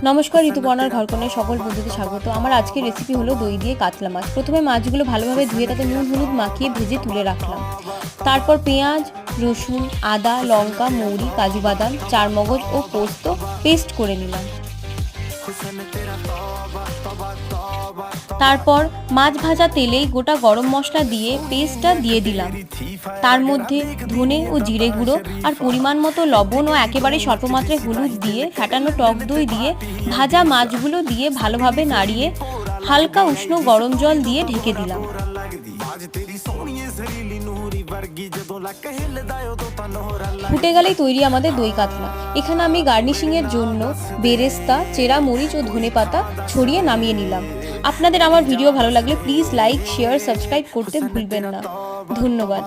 নমস্কার, ঋতুপর্ণার ঘরকন্নায় সকল বন্ধুদের স্বাগত। আমার আজকের রেসিপি হলো দই দিয়ে কাতলা মাছ। প্রথমে মাছগুলো ভালোভাবে ধুয়ে তাতে নুন হলুদ মাখিয়ে ভেজে তুলে রাখলাম। তারপর পেঁয়াজ, রসুন, আদা, লঙ্কা, মৌরি, কাজু বাদাম, চারমগজ ও পোস্ত পেস্ট করে নিলাম। তারপর মাছ ভাজা তেলেই গোটা গরম মশলা দিয়ে পেস্টটা দিয়ে দিলাম। তার মধ্যে ধনে ও জিরে গুঁড়ো আর পরিমাণ মতো লবণ ও একেবারে স্বল্প মাত্রায় হলুদ দিয়ে ফ্যাটানো টক দই দিয়ে ভাজা মাছগুলো দিয়ে ভালোভাবে নাড়িয়ে হালকা উষ্ণ গরম জল দিয়ে ঢেকে দিলাম। ফুটে গেলেই তৈরি আমাদের দই কাতলা। এখানে আমি গার্নিশিংয়ের জন্য বেরেস্তা, চেরা মরিচ ও ধনেপাতা ছড়িয়ে নামিয়ে নিলাম। আপনাদের আমার ভিডিও ভালো লাগলে প্লিজ লাইক, শেয়ার, সাবস্ক্রাইব করতে ভুলবেন না। ধন্যবাদ।